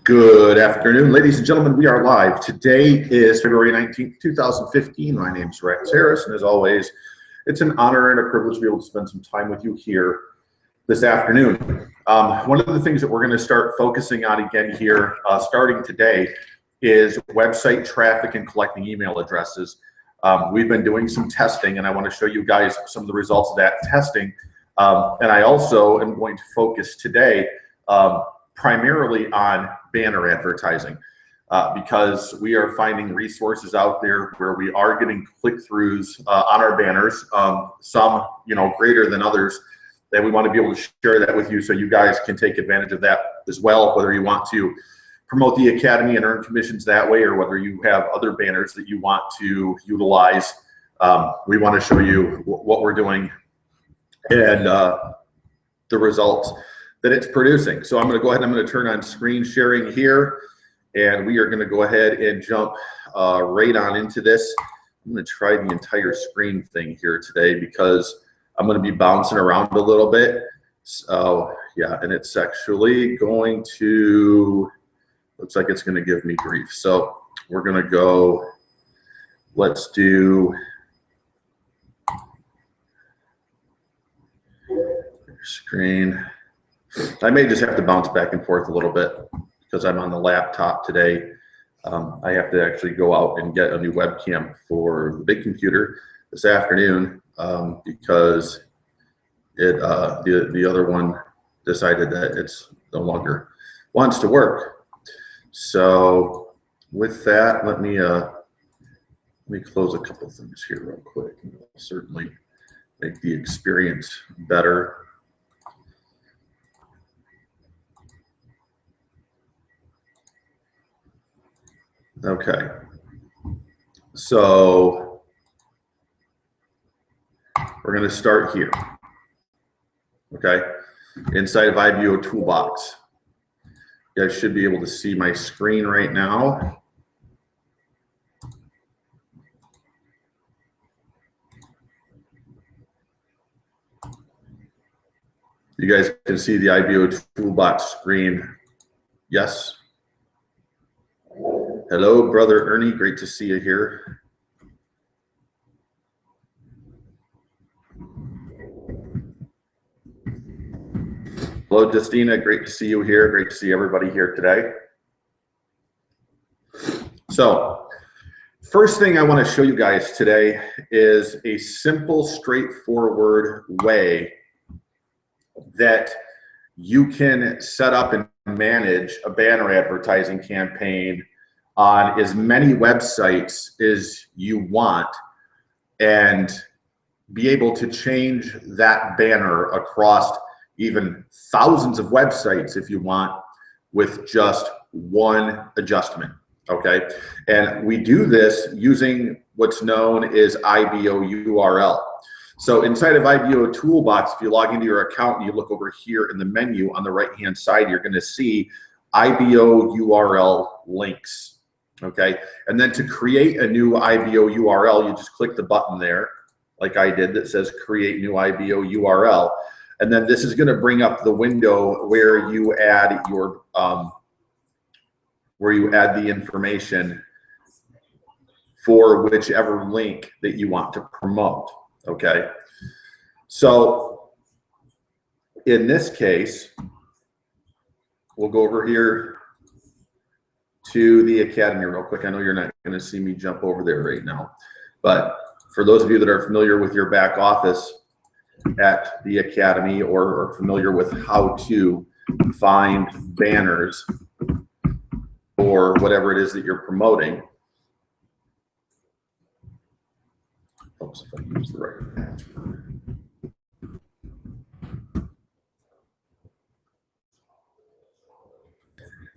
Good afternoon, ladies and gentlemen. We are live. Today is February 19th, 2015. My name is Rex Harris, and as always, it's an honor and a privilege to be able to spend some time with you here this afternoon. One of the things that we're going to start focusing on again here, starting today, is website traffic and collecting email addresses. We've been doing some testing, and I want to show you guys some of the results of that testing. And I also am going to focus today primarily on banner advertising, because we are finding resources out there where we are getting click-throughs on our banners, some greater than others, that we want to be able to share that with you so you guys can take advantage of that as well, whether you want to promote the Academy and earn commissions that way, or whether you have other banners that you want to utilize. We want to show you what we're doing and the results that it's producing. So I'm going to go ahead and I'm going to turn on screen sharing here, and we are going to go ahead and jump right on into this. I'm going to try the entire screen thing here today because I'm going to be bouncing around a little bit. So yeah, and it's actually going to, looks like it's going to give me grief. So we're going to go, let's do screen. I may just have to bounce back and forth a little bit because I'm on the laptop today. I have to actually go out and get a new webcam for the big computer this afternoon because the other one decided that it's no longer wants to work. So with that, let me close a couple of things here real quick. It'll certainly make the experience better. Okay, so we're going to start here. Okay, inside of IBO Toolbox, you guys should be able to see my screen right now. You guys can see the IBO Toolbox screen. Yes. Hello, Brother Ernie. Great to see you here. Hello, Justina. Great to see you here. Great to see everybody here today. So, first thing I want to show you guys today is a simple, straightforward way that you can set up and manage a banner advertising campaign on as many websites as you want and be able to change that banner across even thousands of websites if you want with just one adjustment. Okay, and we do this using what's known as IBO URL. So inside of IBO Toolbox, if you log into your account and you look over here in the menu on the right hand side, you're going to see IBO URL links. Okay, and then to create a new IBO URL, you just click the button there, like I did, that says create new IBO URL. And then this is going to bring up the window where you add your the information for whichever link that you want to promote. Okay, so in this case, we'll go over here to the Academy real quick. I know you're not going to see me jump over there right now, but for those of you that are familiar with your back office at the Academy or are familiar with how to find banners or whatever it is that you're promoting. Oops, if I use the right password.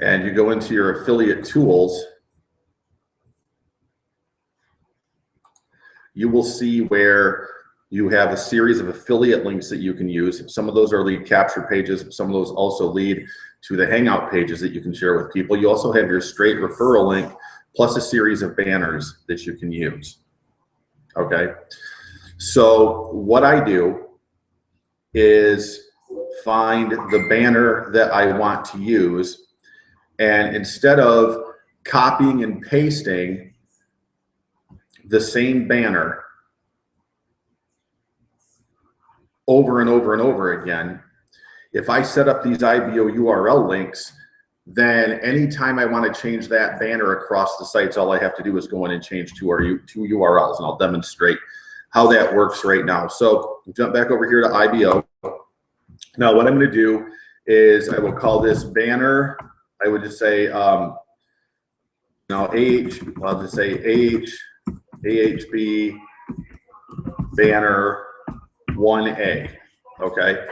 And you go into your affiliate tools, you will see where you have a series of affiliate links that you can use. Some of those are lead capture pages. Some of those also lead to the Hangout pages that you can share with people. You also have your straight referral link plus a series of banners that you can use. Okay, so what I do is find the banner that I want to use And instead of copying and pasting the same banner over and over and over again, if I set up these IBO URL links, then anytime I want to change that banner across the sites, all I have to do is go in and change two URLs, and I'll demonstrate how that works right now. So jump back over here to IBO. Now what I'm going to do is I will call this banner. I would just say, I'll just say AHB banner 1A, okay?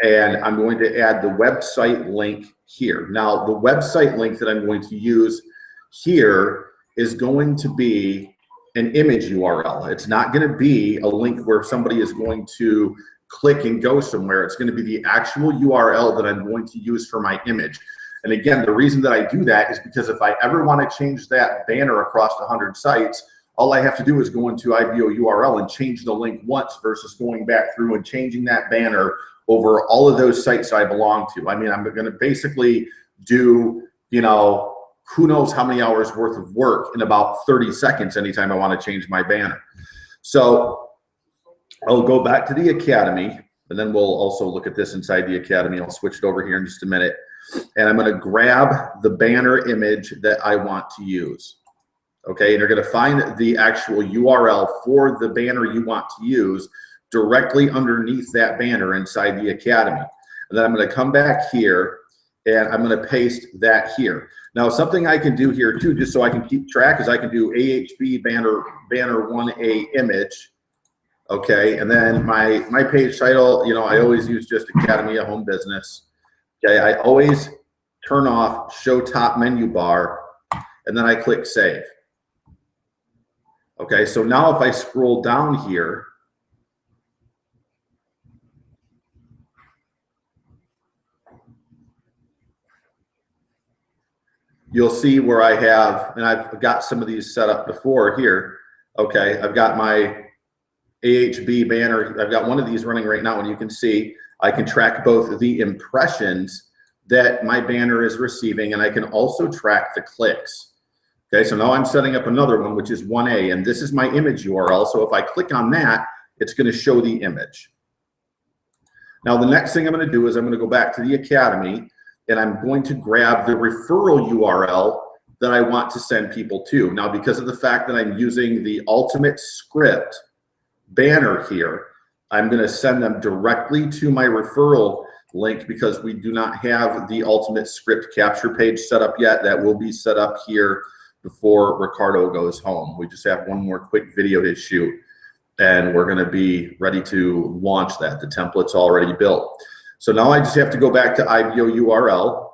And I'm going to add the website link here. Now, the website link that I'm going to use here is going to be an image URL. It's not going to be a link where somebody is going to click and go somewhere. It's going to be the actual URL that I'm going to use for my image. And again, the reason that I do that is because if I ever want to change that banner across 100 sites, all I have to do is go into IBO URL and change the link once versus going back through and changing that banner over all of those sites I belong to. I mean, I'm going to basically do, you know, who knows how many hours worth of work in about 30 seconds anytime I want to change my banner. So I'll go back to the Academy, and then we'll also look at this inside the Academy. I'll switch it over here in just a minute. And I'm going to grab the banner image that I want to use. Okay, and you're going to find the actual URL for the banner you want to use directly underneath that banner inside the Academy. And then I'm going to come back here and I'm going to paste that here. Now, something I can do here too, just so I can keep track, is I can do AHB banner 1A image. Okay, and then my page title, you know, I always use just Academy of Home Business. Okay, I always turn off show top menu bar, and then I click save. Okay, so now if I scroll down here, you'll see where I have, and I've got some of these set up before here. Okay, I've got my AHB banner. I've got one of these running right now, and you can see I can track both the impressions that my banner is receiving, and I can also track the clicks. Okay, so now I'm setting up another one, which is 1A, and this is my image URL. So if I click on that, it's going to show the image. Now, the next thing I'm going to do is I'm going to go back to the Academy, and I'm going to grab the referral URL that I want to send people to. Now, because of the fact that I'm using the Ultimate Script banner here, I'm going to send them directly to my referral link because we do not have the Ultimate Script capture page set up yet. That will be set up here before Ricardo goes home. We just have one more quick video to shoot, and we're going to be ready to launch that. The template's already built. So now I just have to go back to IBO URL,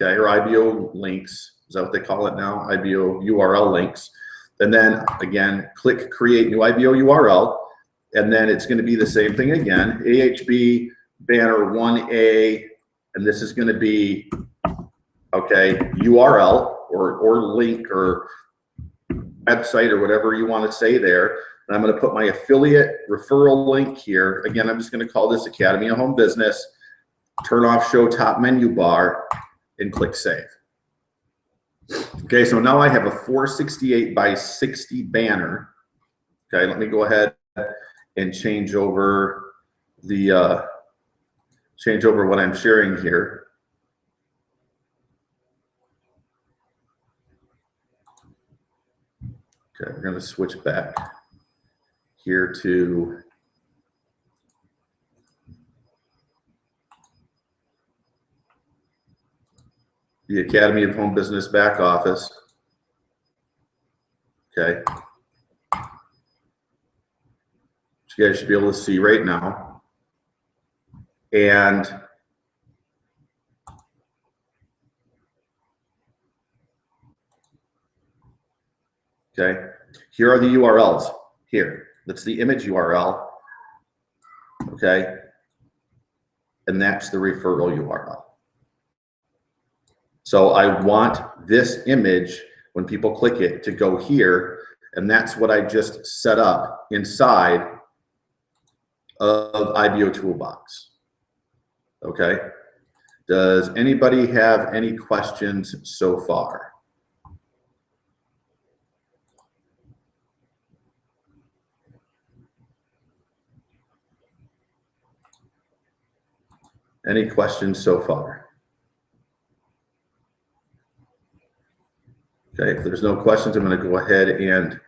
okay, or IBO links. Is that what they call it now? IBO URL links. And then again, click create new IBO URL. And then it's going to be the same thing again, AHB banner 1A, and this is going to be, okay, URL or link or website or whatever you want to say there. And I'm going to put my affiliate referral link here. Again, I'm just going to call this Academy of Home Business, turn off show top menu bar, and click save. Okay, so now I have a 468 by 60 banner. Okay, let me go ahead and change over the what I'm sharing here. Okay, we're going to switch back here to the Academy of Home Business back office. Okay. Which you guys should be able to see right now. And okay, here are the URLs here. That's the image URL. Okay. And that's the referral URL. So I want this image, when people click it, to go here, and that's what I just set up inside of IBO Toolbox. Okay, Does anybody have any questions so far? Any questions so far? Okay, if there's no questions, I'm going to go ahead and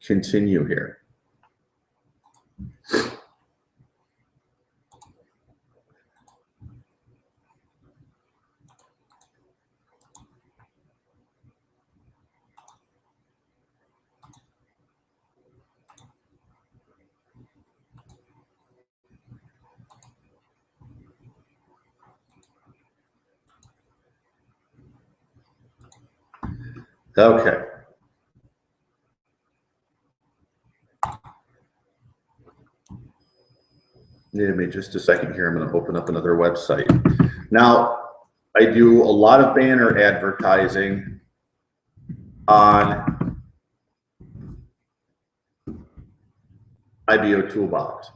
continue here. Okay. Give me just a second here. I'm going to open up another website. Now, I do a lot of banner advertising on IBO Toolbox,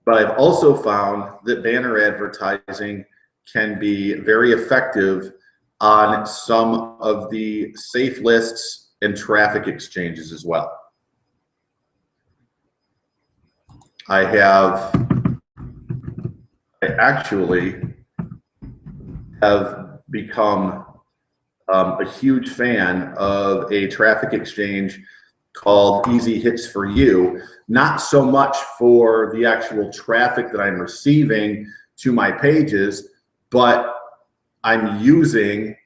but I've also found that banner advertising can be very effective on some of the safe lists and traffic exchanges as well. I actually have become a huge fan of a traffic exchange called Easy Hits for You, not so much for the actual traffic that I'm receiving to my pages, but I'm using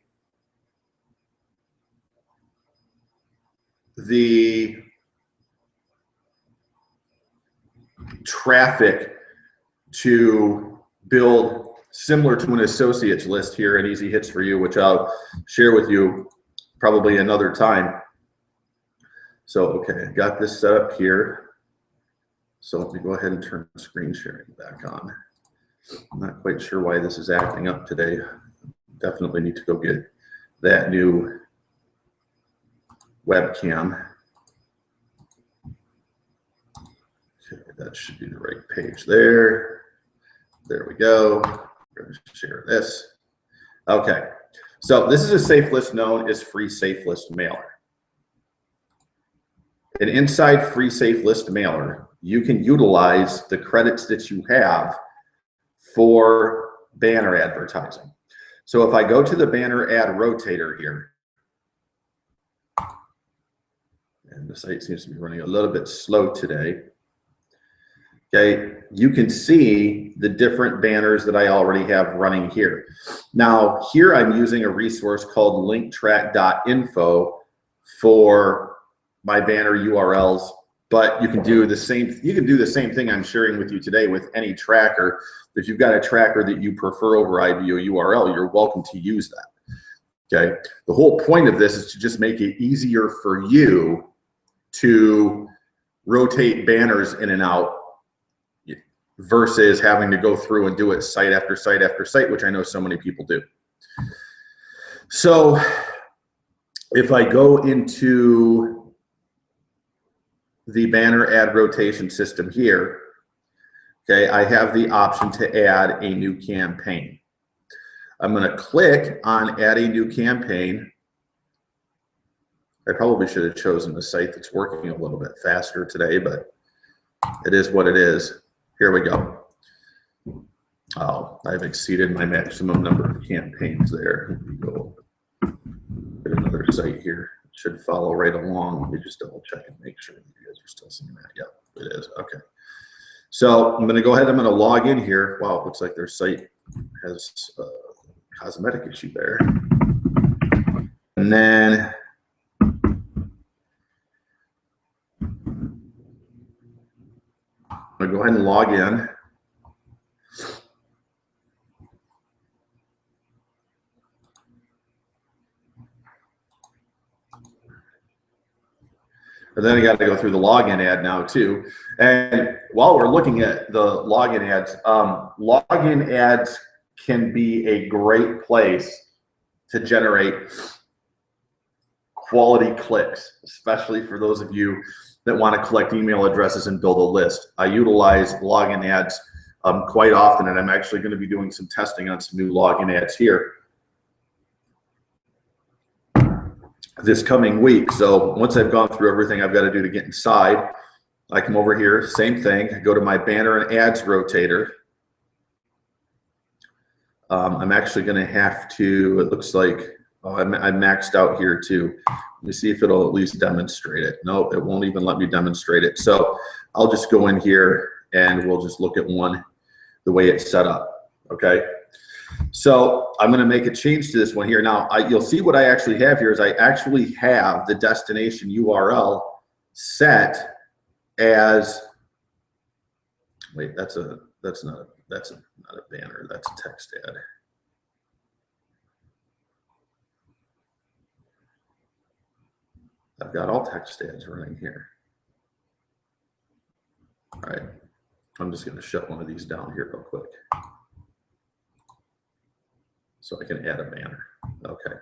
the traffic to build similar to an associates list here at Easy Hits for You, which I'll share with you probably another time. So, okay, I got this set up here. So let me go ahead and turn screen sharing back on. I'm not quite sure why this is acting up today. Definitely need to go get that new webcam. Okay, that should be the right page there. There we go. We're going to share this. Okay, so this is a safe list known as Free Safe List Mailer. And inside Free Safe List Mailer, you can utilize the credits that you have for banner advertising. So if I go to the banner ad rotator here, and the site seems to be running a little bit slow today. Okay, you can see the different banners that I already have running here. Now, here I'm using a resource called linktrack.info for my banner URLs, but you can do the same thing I'm sharing with you today with any tracker. If you've got a tracker that you prefer over IBO URL, you're welcome to use that. Okay, the whole point of this is to just make it easier for you to rotate banners in and out versus having to go through and do it site after site after site, which I know so many people do. So if I go into the banner ad rotation system here, okay, I have the option to add a new campaign. I'm going to click on add a new campaign. I probably should have chosen the site that's working a little bit faster today, but it is what it is. Here we go. Oh, I've exceeded my maximum number of campaigns there. Let me go get another site here. It should follow right along. Let me just double check and make sure you guys are still seeing that. Yep, it is. Okay. So I'm going to go ahead. I'm going to log in here. Wow, it looks like their site has a cosmetic issue there. And then I'm going to go ahead and log in. And then I got to go through the login ad now too. And while we're looking at the login ads can be a great place to generate quality clicks, especially for those of you that want to collect email addresses and build a list. I utilize login ads quite often, and I'm actually going to be doing some testing on some new login ads here this coming week. So once I've gone through everything I've got to do to get inside, I come over here, same thing, go to my banner and ads rotator. I'm actually going to have to, it looks like, oh, I'm maxed out here too. Let me see if it'll at least demonstrate it. No, it won't even let me demonstrate it. So I'll just go in here and we'll just look at one, the way it's set up, okay? So I'm going to make a change to this one here. Now, you'll see what I actually have here is I actually have the destination URL set as, wait, that's not a banner, that's a text ad. I've got all text ads running here. All right, I'm just going to shut one of these down here real quick so I can add a banner. Okay,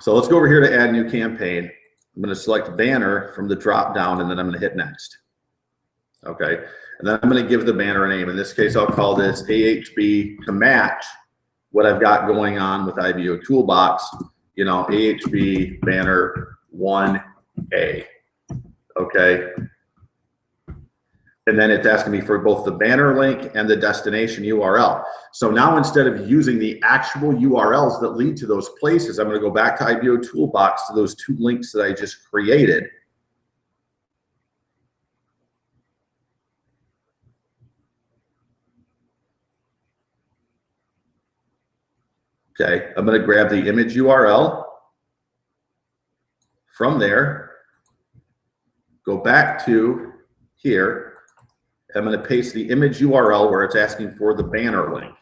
so let's go over here to add new campaign. I'm going to select banner from the drop down, and then I'm going to hit next. Okay, and then I'm going to give the banner a name. In this case, I'll call this AHB to match what I've got going on with IBO Toolbox. You know, AHB banner 1A. Okay, and then it's asking me for both the banner link and the destination URL. So now instead of using the actual URLs that lead to those places, I'm going to go back to IBO Toolbox to those two links that I just created. Okay, I'm going to grab the image URL from there, go back to here. I'm going to paste the image URL where it's asking for the banner link,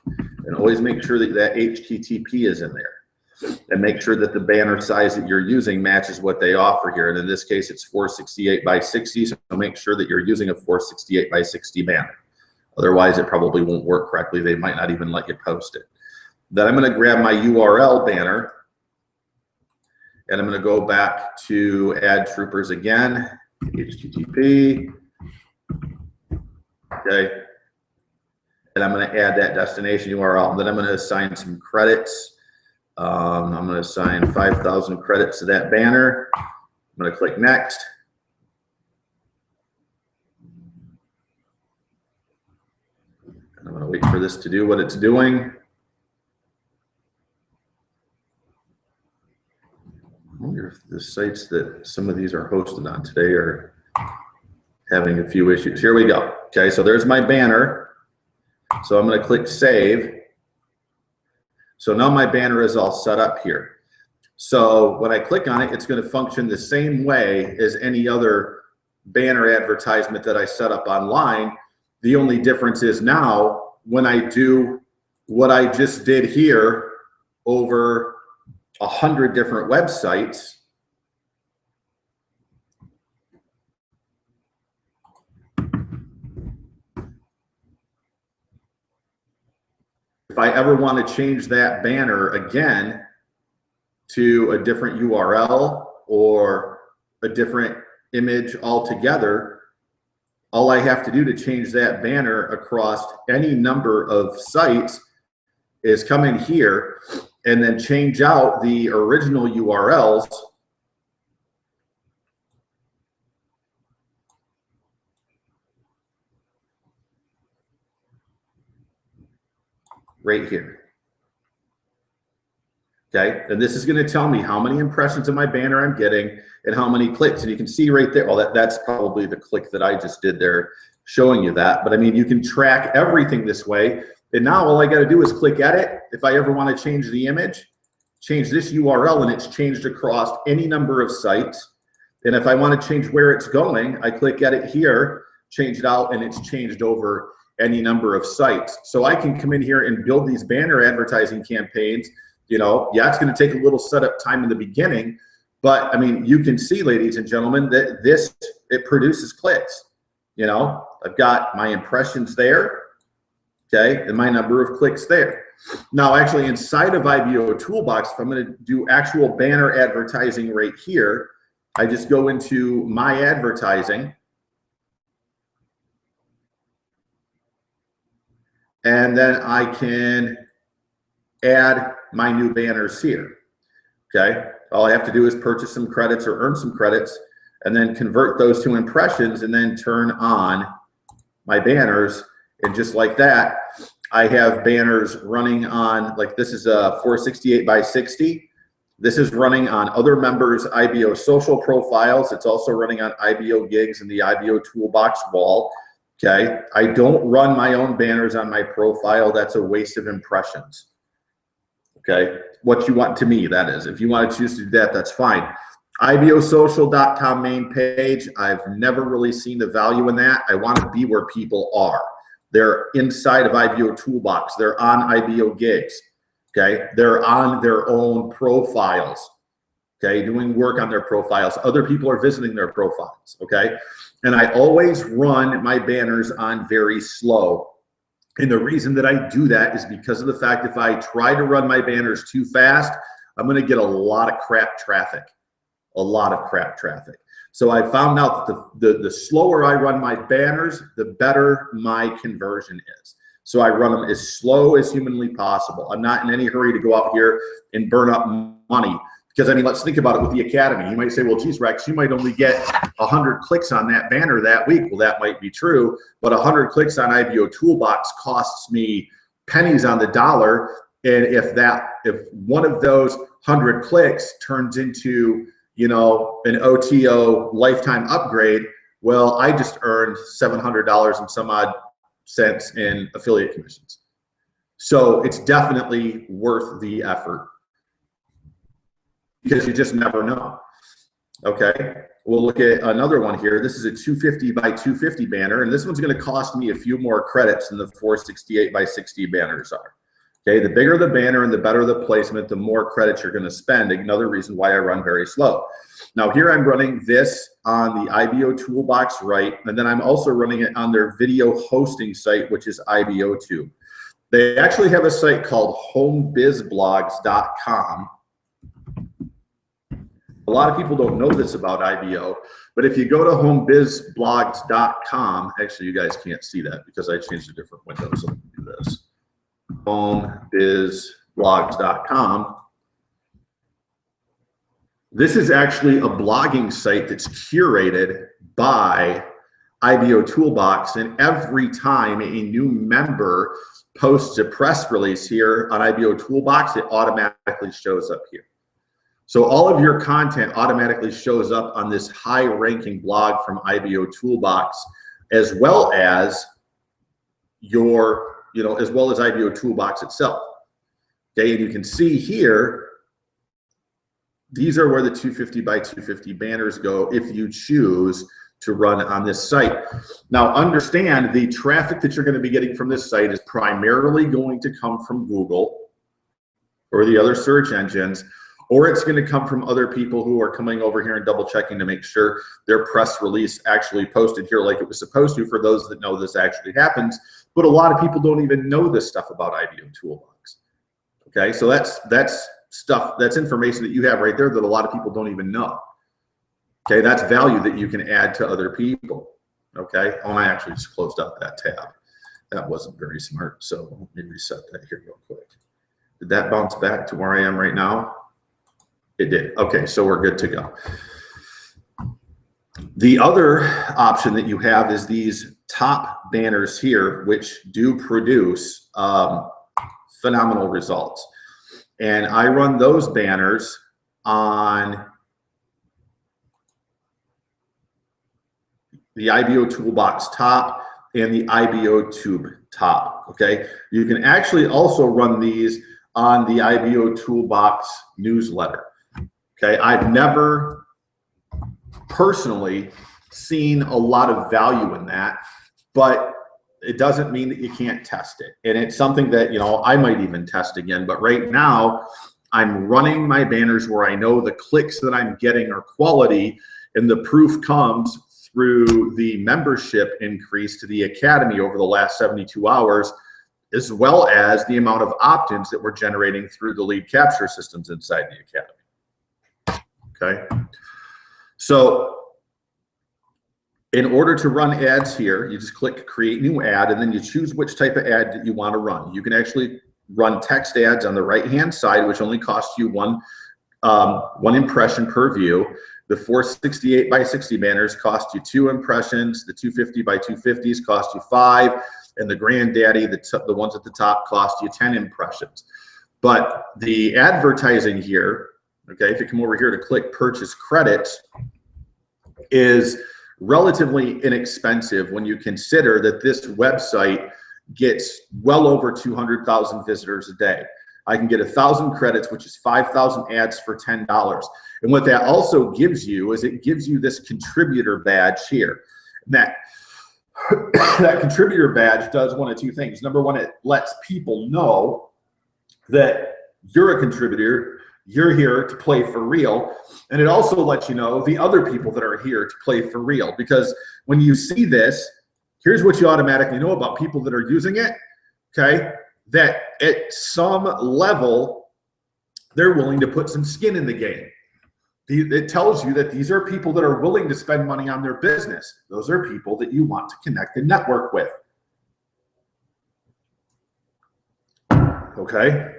and always make sure that that HTTP is in there, and make sure that the banner size that you're using matches what they offer here. And in this case, it's 468 by 60, so make sure that you're using a 468 by 60 banner. Otherwise, it probably won't work correctly. They might not even let you post it. Then I'm going to grab my URL banner, and I'm going to go back to Ad Troopers again, HTTP. Okay, and I'm going to add that destination URL. Then I'm going to assign some credits. I'm going to assign 5,000 credits to that banner. I'm going to click next. And I'm going to wait for this to do what it's doing. I wonder if the sites that some of these are hosted on today are having a few issues. Here we go. Okay, so there's my banner. So I'm going to click save. So now my banner is all set up here. So when I click on it, it's going to function the same way as any other banner advertisement that I set up online. The only difference is now when I do what I just did here over 100 different websites, if I ever want to change that banner again to a different URL or a different image altogether, all I have to do to change that banner across any number of sites is come in here and then change out the original URLs right here. Okay, and this is going to tell me how many impressions of my banner I'm getting and how many clicks. And you can see right there, well, that's probably the click that I just did there showing you that. But I mean, you can track everything this way. And now all I got to do is click edit. If I ever want to change the image, change this URL, and it's changed across any number of sites. And if I want to change where it's going, I click edit here, change it out, and it's changed over any number of sites. So I can come in here and build these banner advertising campaigns. You know, yeah, it's going to take a little setup time in the beginning, but I mean, you can see, ladies and gentlemen, that it produces clicks. You know, I've got my impressions there, okay, and my number of clicks there. Now, actually, inside of IBO Toolbox, if I'm going to do actual banner advertising right here, I just go into my advertising. and then I can add my new banners here. Okay, all I have to do is purchase some credits or earn some credits and then convert those to impressions and then turn on my banners. And just like that, I have banners running on, like this is a 468 by 60. This is running on other members' IBO social profiles. It's also running on IBO gigs and the IBO toolbox wall. Okay, I don't run my own banners on my profile. That's a waste of impressions. Okay, what you want to me, that is. If you want to choose to do that, that's fine. IBOsocial.com main page, I've never really seen the value in that. I want to be where people are. They're inside of IBO Toolbox. They're on IBO gigs. Okay, they're on their own profiles. Okay, doing work on their profiles. Other people are visiting their profiles. Okay, and I always run my banners on very slow. And the reason that I do that is because of the fact if I try to run my banners too fast, I'm going to get a lot of crap traffic. A lot of crap traffic. So I found out that the slower I run my banners, the better my conversion is. So I run them as slow as humanly possible. I'm not in any hurry to go out here and burn up money. Because, I mean, let's think about it with the Academy. You might say, well, geez, Rex, you might only get 100 clicks on that banner that week. Well, that might be true. But 100 clicks on IBO Toolbox costs me pennies on the dollar. And if one of those 100 clicks turns into, you know, an OTO lifetime upgrade, well, I just earned $700 and some odd cents in affiliate commissions. So it's definitely worth the effort, because you just never know. Okay, we'll look at another one here. This is a 250 by 250 banner, and this one's going to cost me a few more credits than the 468 by 60 banners are. Okay, the bigger the banner and the better the placement, the more credits you're going to spend. Another reason why I run very slow. Now here I'm running this on the IBO Toolbox right, and then I'm also running it on their video hosting site, which is IBOTube. They actually have a site called homebizblogs.com. A lot of people don't know this about IBO, but if you go to homebizblogs.com, actually you guys can't see that because I changed a different window, so let me do this. Homebizblogs.com. This is actually a blogging site that's curated by IBO Toolbox, and every time a new member posts a press release here on IBO Toolbox, it automatically shows up here. So all of your content automatically shows up on this high-ranking blog from IBO Toolbox, as well as your, as well as IBO Toolbox itself. Okay, and you can see here, these are where the 250 by 250 banners go if you choose to run on this site. Now understand, the traffic that you're going to be getting from this site is primarily going to come from Google or the other search engines, or it's going to come from other people who are coming over here and double checking to make sure their press release actually posted here like it was supposed to, for those that know this actually happens. But a lot of people don't even know this stuff about IBO Toolbox. Okay, so that's stuff, that's information that you have right there that a lot of people don't even know. Okay, that's value that you can add to other people. Okay, oh, I actually just closed out that tab. That wasn't very smart, so let me reset that here real quick. Did that bounce back to where I am right now? It did. Okay, so we're good to go. The other option that you have is these top banners here, which do produce phenomenal results. And I run those banners on the IBO Toolbox top and the IBOTube top, okay? You can actually also run these on the IBO Toolbox newsletter, okay? I've never personally seen a lot of value in that, but it doesn't mean that you can't test it. And it's something that, I might even test again, but right now I'm running my banners where I know the clicks that I'm getting are quality, and the proof comes through the membership increase to the Academy over the last 72 hours, as well as the amount of opt-ins that we're generating through the lead capture systems inside the Academy. Okay. So In order to run ads here, you just click create new ad, and then you choose which type of ad that you want to run. You can actually run text ads on the right-hand side, which only costs you one impression per view. The 468 by 60 banners cost you 2 impressions. The 250 by 250s cost you 5. And the granddaddy, the ones at the top, cost you 10 impressions. But the advertising here, okay, if you come over here to click purchase credits, is relatively inexpensive when you consider that this website gets well over 200,000 visitors a day. I can get 1,000 credits, which is 5,000 ads for $10. And what that also gives you is it gives you this contributor badge here. And that contributor badge does one of two things. Number one, it lets people know that you're a contributor, you're here to play for real. And it also lets you know the other people that are here to play for real. Because when you see this, here's what you automatically know about people that are using it, okay? That at some level, they're willing to put some skin in the game. It tells you that these are people that are willing to spend money on their business. Those are people that you want to connect and network with. Okay?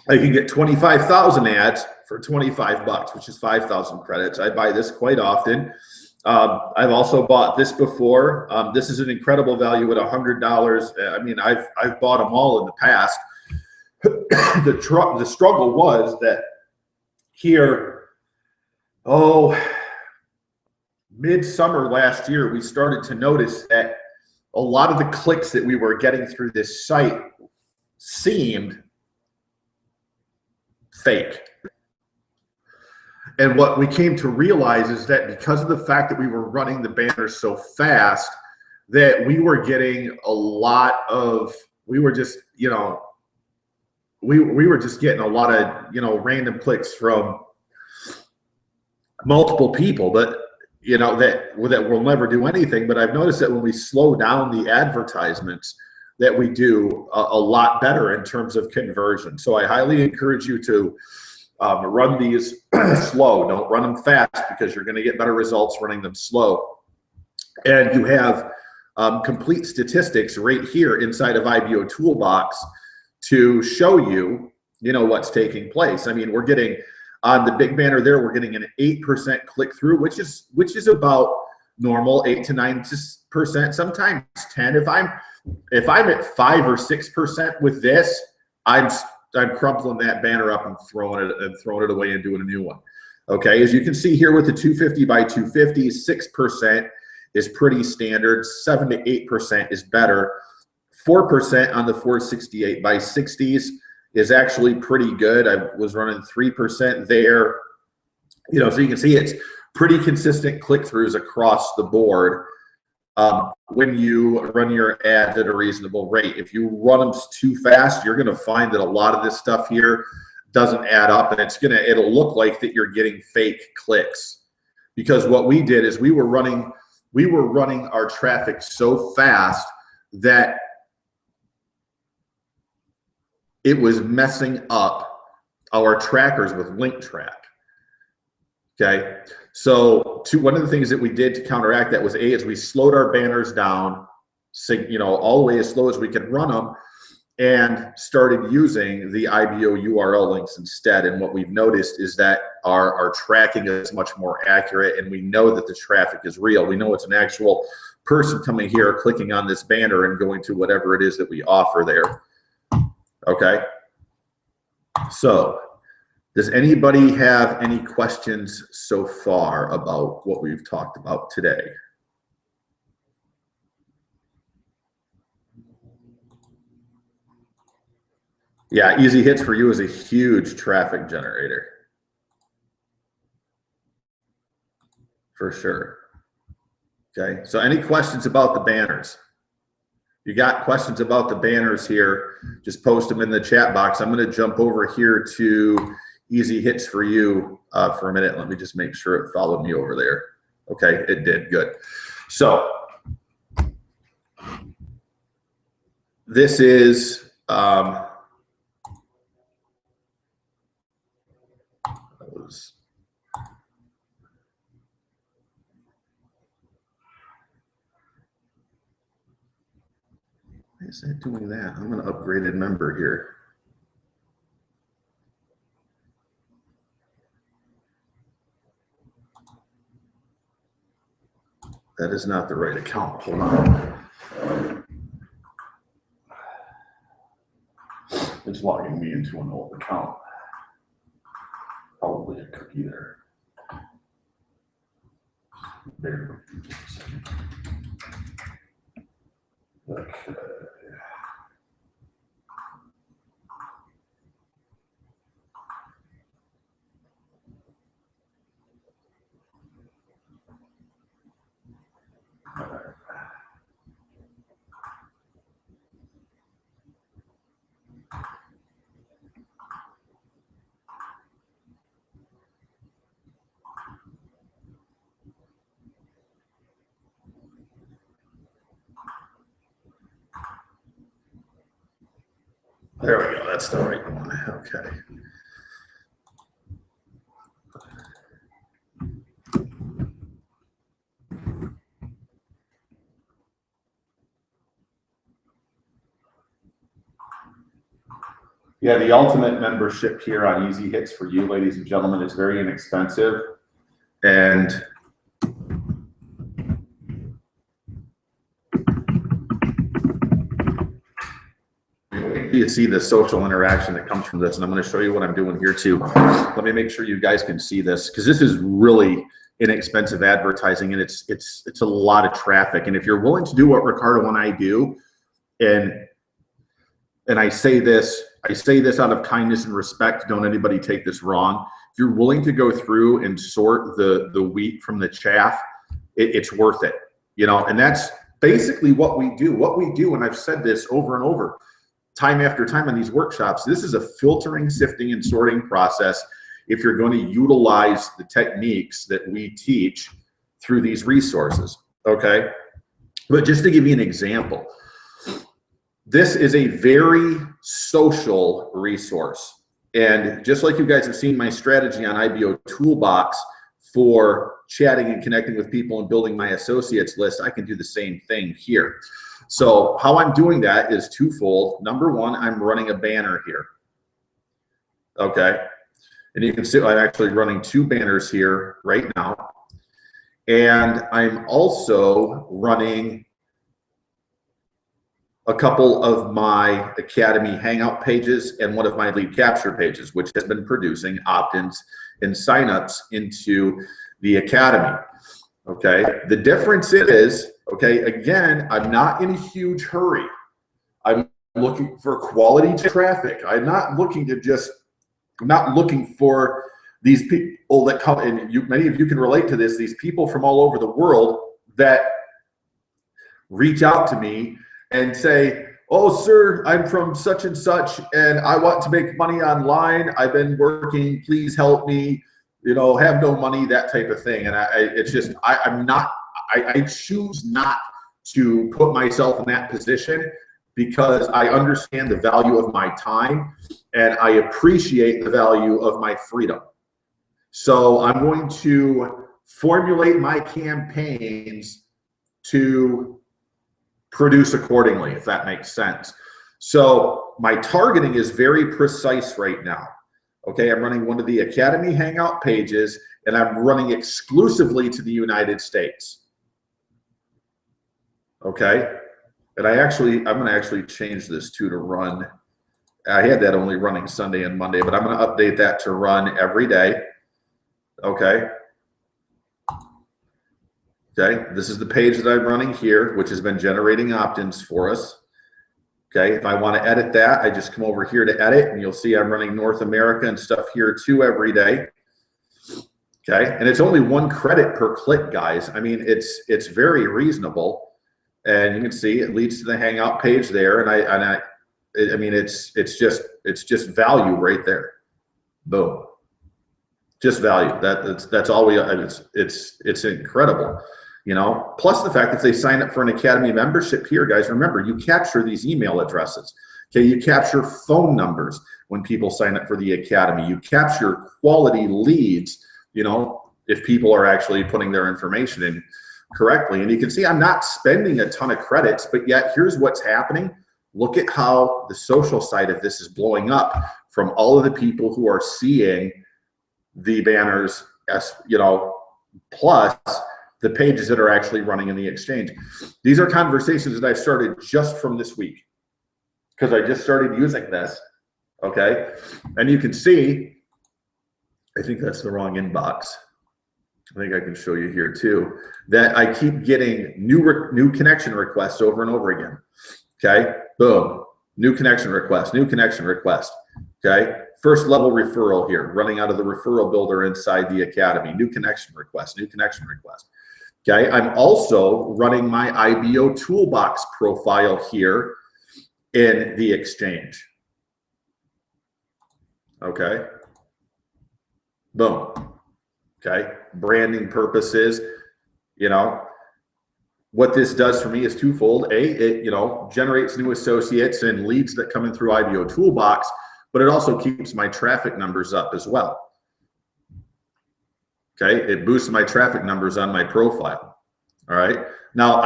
I can get 25,000 ads for 25 bucks, which is 5,000 credits. I buy this quite often. I've also bought this before. This is an incredible value at $100. I mean, I've bought them all in the past. The struggle was that here, midsummer last year, we started to notice that a lot of the clicks that we were getting through this site seemed fake. And what we came to realize is that because of the fact that we were running the banners so fast, that we were getting a lot of, we were just getting a lot of, random clicks from multiple people, but, that will never do anything. But I've noticed that when we slow down the advertisements, that we do a lot better in terms of conversion. So I highly encourage you to run these slow. Don't run them fast, because you're going to get better results running them slow. And you have complete statistics right here inside of IBO Toolbox to show you, what's taking place. I mean, we're getting on the big banner there, we're getting an 8% click through, which is about normal, 8 to 9%, sometimes 10. If I'm at 5 or 6% with this, I'm crumpling that banner up and throwing it away and doing a new one. Okay, as you can see here with the 250 by 250, 6% is pretty standard. 7 to 8% is better. 4% on the 468 by 60s is actually pretty good. I was running 3% there. So you can see it's pretty consistent click-throughs across the board when you run your ads at a reasonable rate. If you run them too fast, you're going to find that a lot of this stuff here doesn't add up, and it'll look like that you're getting fake clicks. Because what we did is we were running our traffic so fast that it was messing up our trackers with LinkTrack. Okay, so one of the things that we did to counteract that was is we slowed our banners down, all the way as slow as we could run them, and started using the IBO URL links instead. And what we've noticed is that our tracking is much more accurate, and we know that the traffic is real. We know it's an actual person coming here, clicking on this banner and going to whatever it is that we offer there. Okay, so does anybody have any questions so far about what we've talked about today? Yeah, Easy Hits for You is a huge traffic generator. For sure. Okay, so any questions about the banners? You got questions about the banners here, just post them in the chat box. I'm going to jump over here to Easy Hits for You for a minute. Let me just make sure it followed me over there. Okay, it did. Good. So this is is that doing that? I'm an upgraded member here. That is not the right account. Hold on. It's logging me into an old account. Probably a cookie there. There. Okay. There we go. That's the right one. Okay. Yeah, the ultimate membership here on Easy Hits for you, ladies and gentlemen, is very inexpensive. And you see the social interaction that comes from this, and I'm going to show you what I'm doing here too. Let me make sure you guys can see this, because this is really inexpensive advertising, and it's a lot of traffic. And if you're willing to do what Ricardo and I do, and I say this out of kindness and respect, don't anybody take this wrong. If you're willing to go through and sort the wheat from the chaff, it's worth it, you know. And that's basically what we do. What we do, and I've said this over and over, time after time on these workshops, this is a filtering, sifting, and sorting process if you're going to utilize the techniques that we teach through these resources, okay? But just to give you an example, this is a very social resource. And just like you guys have seen my strategy on IBO Toolbox for chatting and connecting with people and building my associates list, I can do the same thing here. So how I'm doing that is twofold. Number one, I'm running a banner here. Okay. And you can see I'm actually running two banners here right now. And I'm also running a couple of my Academy Hangout pages and one of my lead capture pages, which has been producing opt-ins and signups into the Academy. Okay. The difference is, okay, again, I'm not in a huge hurry. I'm looking for quality traffic. I'm not looking for these people that come, and many of you can relate to this, these people from all over the world that reach out to me and say, oh, sir, I'm from such and such, and I want to make money online. I've been working, please help me, you know, have no money, that type of thing. And I choose not to put myself in that position, because I understand the value of my time and I appreciate the value of my freedom. So I'm going to formulate my campaigns to produce accordingly, if that makes sense. So my targeting is very precise right now. Okay, I'm running one of the Academy Hangout pages, and I'm running exclusively to the United States. Okay, and I'm going to actually change this to run. I had that only running Sunday and Monday, but I'm going to update that to run every day. Okay. Okay, this is the page that I'm running here, which has been generating opt-ins for us. Okay, if I want to edit that, I just come over here to edit, and you'll see I'm running North America and stuff here too every day. Okay, and it's only 1 credit per click, guys. I mean, it's very reasonable. And you can see it leads to the Hangout page there, and I mean, it's just value right there. Boom, just value. That's all we. It's incredible, you know. Plus the fact that they sign up for an Academy membership here, guys. Remember, you capture these email addresses. Okay, you capture phone numbers when people sign up for the Academy. You capture quality leads, you know, if people are actually putting their information in correctly. And you can see I'm not spending a ton of credits, but yet here's what's happening. Look at how the social side of this is blowing up from all of the people who are seeing the banners, as you know, plus the pages that are actually running in the exchange. These are conversations that I've started just from this week because I just started using this. Okay, and you can see, I think that's the wrong inbox. I think I can show you here too, that I keep getting new connection requests over and over again. Okay, boom, new connection request, new connection request. Okay, first level referral here, running out of the referral builder inside the academy, new connection request, new connection request. Okay, I'm also running my IBO toolbox profile here in the exchange. Okay, boom. Okay, branding purposes, you know, what this does for me is twofold. It, you know, generates new associates and leads that come in through IBO Toolbox, but it also keeps my traffic numbers up as well. Okay, it boosts my traffic numbers on my profile. All right, now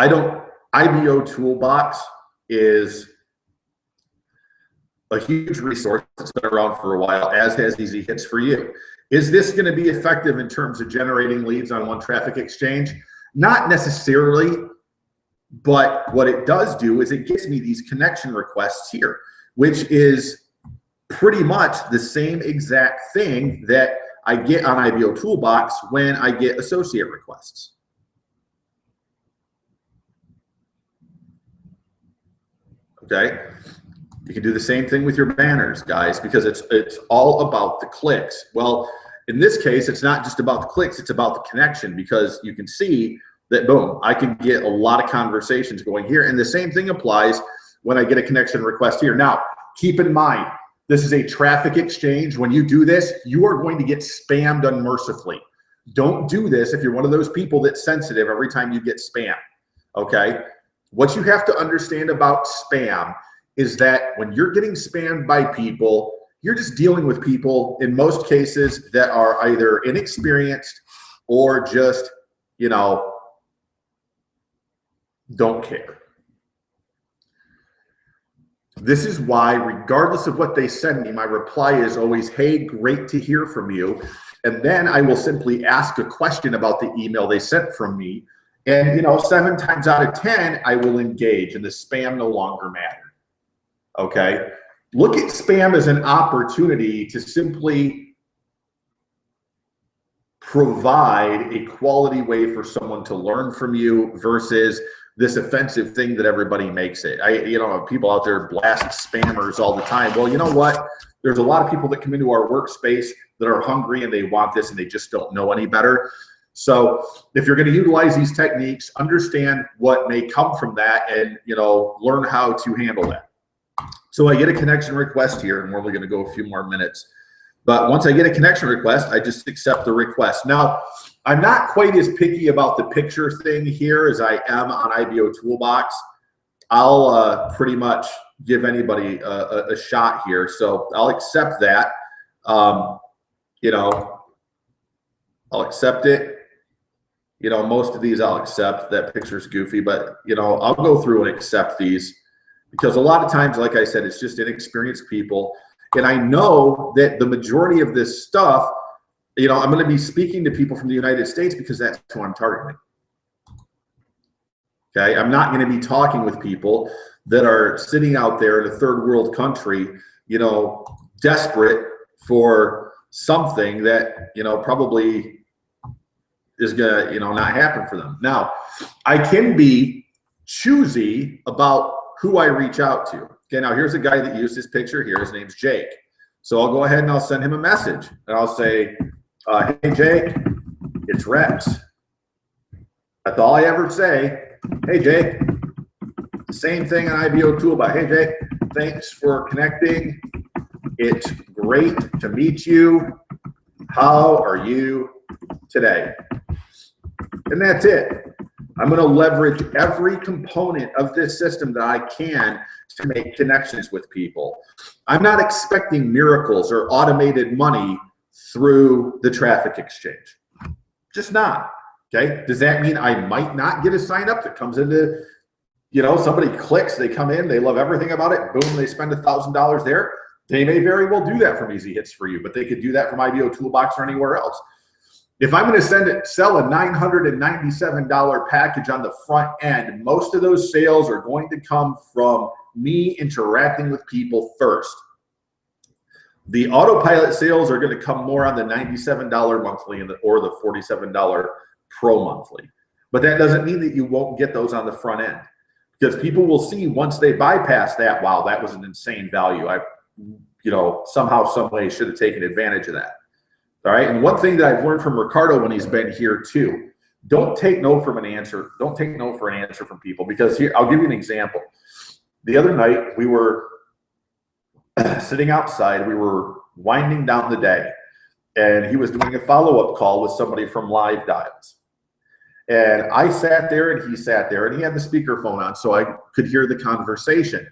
IBO Toolbox is a huge resource that's been around for a while, as has Easy Hits for You. Is this going to be effective in terms of generating leads on One Traffic Exchange? Not necessarily, but what it does do is it gives me these connection requests here, which is pretty much the same exact thing that I get on IBO Toolbox when I get associate requests. Okay. You can do the same thing with your banners, guys, because it's all about the clicks. Well, in this case, it's not just about the clicks, it's about the connection, because you can see that, boom, I can get a lot of conversations going here. And the same thing applies when I get a connection request here. Now, keep in mind, this is a traffic exchange. When you do this, you are going to get spammed unmercifully. Don't do this if you're one of those people that's sensitive every time you get spam, okay? What you have to understand about spam is that when you're getting spammed by people, you're just dealing with people in most cases that are either inexperienced or just, you know, don't care. This is why, regardless of what they send me, my reply is always, hey, great to hear from you. And then I will simply ask a question about the email they sent from me. And, you know, 7 times out of 10, I will engage and the spam no longer matters. Okay, look at spam as an opportunity to simply provide a quality way for someone to learn from you versus this offensive thing that everybody makes it. You know, people out there blast spammers all the time. Well, you know what? There's a lot of people that come into our workspace that are hungry and they want this and they just don't know any better. So if you're going to utilize these techniques, understand what may come from that and, you know, learn how to handle that. So I get a connection request here, and we're only going to go a few more minutes. But once I get a connection request, I just accept the request. Now, I'm not quite as picky about the picture thing here as I am on IBO Toolbox. I'll pretty much give anybody a shot here. So I'll accept that. You know, I'll accept it. You know, most of these I'll accept. That picture's goofy, but, you know, I'll go through and accept these. Because a lot of times, like I said, it's just inexperienced people. And I know that the majority of this stuff, you know, I'm going to be speaking to people from the United States because that's who I'm targeting. Okay, I'm not going to be talking with people that are sitting out there in a third world country, you know, desperate for something that, you know, probably is going to, you know, not happen for them. Now, I can be choosy about who I reach out to. Okay, now here's a guy that used his picture here. His name's Jake. So I'll go ahead and I'll send him a message. And I'll say, hey, Jake, it's Rex. That's all I ever say. Hey, Jake. Same thing on IBO Toolbox. Hey, Jake, thanks for connecting. It's great to meet you. How are you today? And that's it. I'm going to leverage every component of this system that I can to make connections with people. I'm not expecting miracles or automated money through the traffic exchange. Just not. Okay. Does that mean I might not get a sign up that comes into, somebody clicks, they come in, they love everything about it, boom, they spend $1,000 there. They may very well do that from Easy Hits for you, but they could do that from IBO Toolbox or anywhere else. If I'm going to sell a $997 package on the front end, most of those sales are going to come from me interacting with people first. The autopilot sales are going to come more on the $97 monthly or the $47 pro monthly. But that doesn't mean that you won't get those on the front end, because people will see once they bypass that, wow, that was an insane value. I, somehow, some way should have taken advantage of that. All right. And one thing that I've learned from Ricardo when he's been here too, don't take no from an answer. Don't take no for an answer from people, because here, I'll give you an example. The other night we were sitting outside, we were winding down the day, and he was doing a follow-up call with somebody from Live Dials. And I sat there and he sat there, and he had the speakerphone on so I could hear the conversation.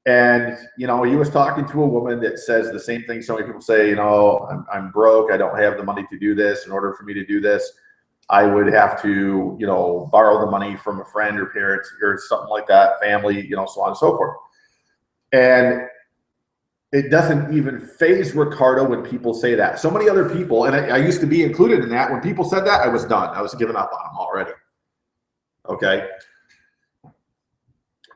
And, he was talking to a woman that says the same thing so many people say, I'm broke. I don't have the money to do this. In order for me to do this, I would have to, borrow the money from a friend or parents or something like that, family, so on and so forth. And it doesn't even faze Ricardo when people say that. So many other people, and I used to be included in that, when people said that, I was done. I was giving up on them already. Okay.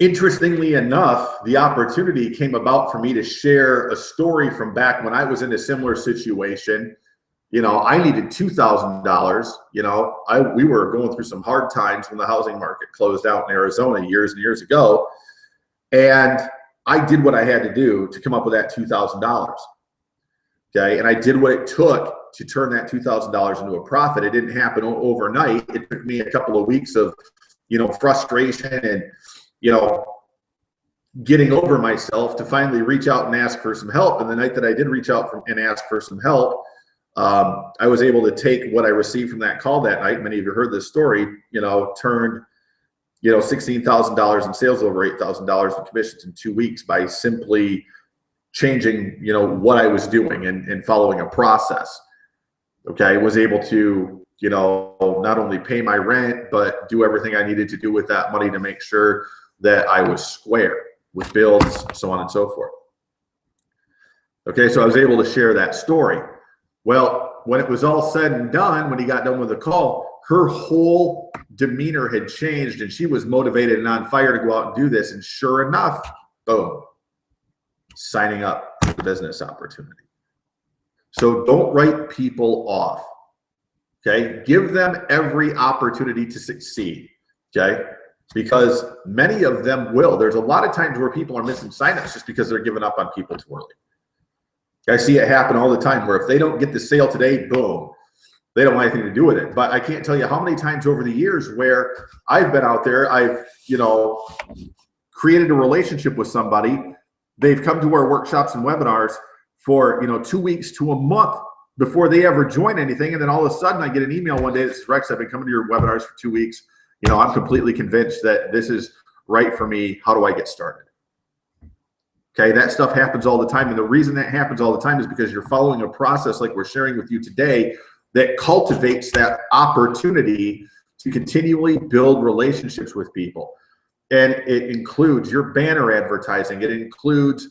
Interestingly enough, the opportunity came about for me to share a story from back when I was in a similar situation. I needed $2,000. We were going through some hard times when the housing market closed out in Arizona years and years ago. And I did what I had to do to come up with that $2,000. Okay. And I did what it took to turn that $2,000 into a profit. It didn't happen overnight. It took me a couple of weeks of, frustration and, getting over myself to finally reach out and ask for some help. And the night that I did reach out and ask for some help, I was able to take what I received from that call that night. Many of you heard this story, turned, $16,000 in sales, over $8,000 in commissions in 2 weeks by simply changing, what I was doing and following a process. Okay. I was able to, not only pay my rent, but do everything I needed to do with that money to make sure that I was square with bills, so on and so forth. Okay. So I was able to share that story. Well, when it was all said and done, when he got done with the call, her whole demeanor had changed and she was motivated and on fire to go out and do this. And sure enough, boom, signing up for the business opportunity. So don't write people off. Okay. Give them every opportunity to succeed. Okay. Because many of them will. There's a lot of times where people are missing signups just because they're giving up on people too early. I see it happen all the time where if they don't get the sale today, boom, they don't want anything to do with it. But I can't tell you how many times over the years where I've been out there, I've, created a relationship with somebody. They've come to our workshops and webinars for, 2 weeks to a month before they ever join anything. And then all of a sudden I get an email one day that says, Rex, I've been coming to your webinars for 2 weeks. I'm completely convinced that this is right for me. How do I get started? Okay, that stuff happens all the time. And the reason that happens all the time is because you're following a process like we're sharing with you today that cultivates that opportunity to continually build relationships with people. And it includes your banner advertising. It includes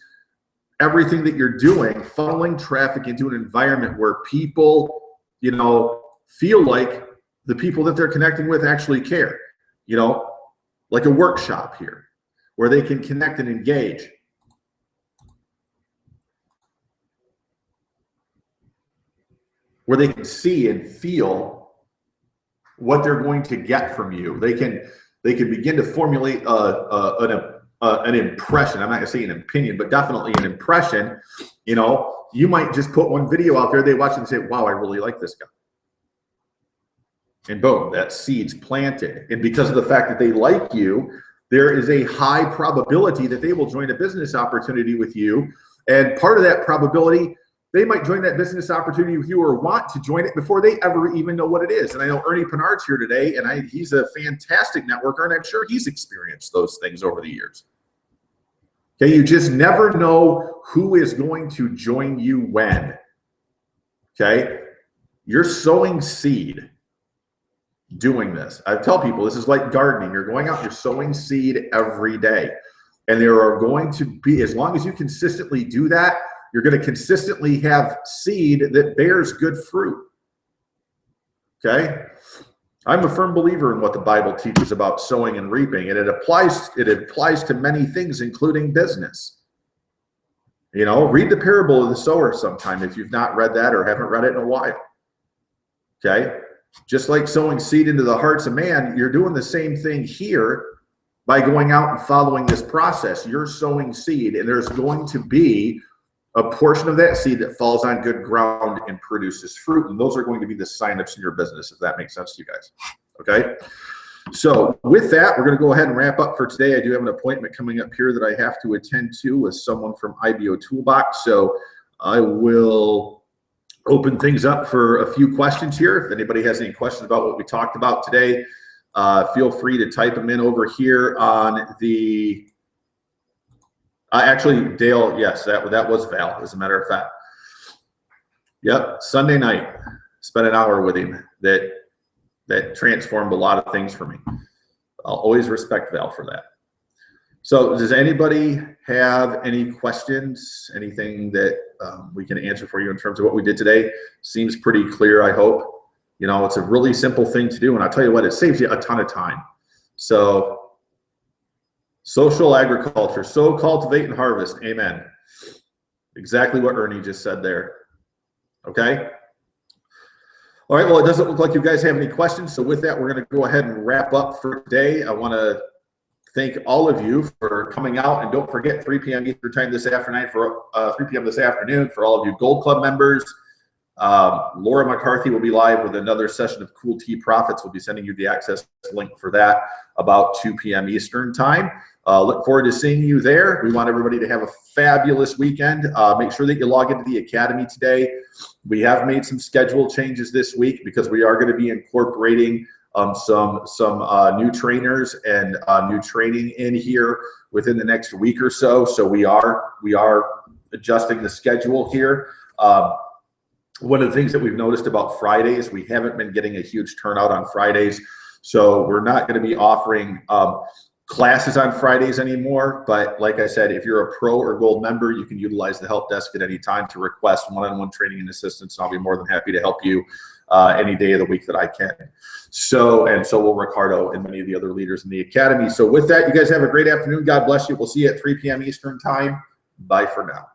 everything that you're doing, funneling traffic into an environment where people, feel like the people that they're connecting with actually care, like a workshop here where they can connect and engage. Where they can see and feel what they're going to get from you. They can begin to formulate an impression. I'm not gonna say an opinion, but definitely an impression. You might just put one video out there, they watch it and say, wow, I really like this guy. And boom, that seed's planted. And because of the fact that they like you, there is a high probability that they will join a business opportunity with you. And part of that probability, they might join that business opportunity with you or want to join it before they ever even know what it is. And I know Ernie Pinard's here today, and he's a fantastic networker, and I'm sure he's experienced those things over the years. Okay, you just never know who is going to join you when. Okay, you're sowing seed. doing this. I tell people this is like gardening. You're going out, you're sowing seed every day. And there are going to be, as long as you consistently do that, you're going to consistently have seed that bears good fruit. Okay? I'm a firm believer in what the Bible teaches about sowing and reaping, and it applies to many things, including business. You know, read the parable of the sower sometime if you've not read that or haven't read it in a while. Okay? Just like sowing seed into the hearts of man, you're doing the same thing here by going out and following this process. You're sowing seed, and there's going to be a portion of that seed that falls on good ground and produces fruit. And those are going to be the signups in your business, if that makes sense to you guys. Okay? So with that, we're going to go ahead and wrap up for today. I do have an appointment coming up here that I have to attend to with someone from IBO Toolbox. So I will open things up for a few questions here. If anybody has any questions about what we talked about today, feel free to type them in over here on the, actually, Dale, yes, that was Val, as a matter of fact. Yep, Sunday night, spent an hour with him that transformed a lot of things for me. I'll always respect Val for that. So does anybody have any questions, anything that we can answer for you in terms of what we did today? Seems pretty clear, I hope. You know, it's a really simple thing to do, and I'll tell you what, it saves you a ton of time. So social agriculture, sow, cultivate, and harvest. Amen. Exactly what Ernie just said there. Okay? All right, well, it doesn't look like you guys have any questions. So with that, we're going to go ahead and wrap up for today. I want to thank all of you for coming out. And don't forget, 3 p.m. Eastern time this afternoon for 3 p.m. this afternoon for all of you Gold Club members. Laura McCarthy will be live with another session of Cool Tea Profits. We'll be sending you the access link for that about 2 p.m. Eastern time. Look forward to seeing you there. We want everybody to have a fabulous weekend. Make sure that you log into the Academy today. We have made some schedule changes this week because we are going to be incorporating some new trainers and new training in here within the next week or so. So we are adjusting the schedule here. One of the things that we've noticed about Fridays, we haven't been getting a huge turnout on Fridays. So we're not going to be offering classes on Fridays anymore. But like I said, if you're a pro or gold member, you can utilize the help desk at any time to request one-on-one training and assistance. And I'll be more than happy to help you any day of the week that I can. So will Ricardo and many of the other leaders in the Academy. So with that, you guys have a great afternoon. God bless you. We'll see you at 3 p.m. Eastern time. Bye for now.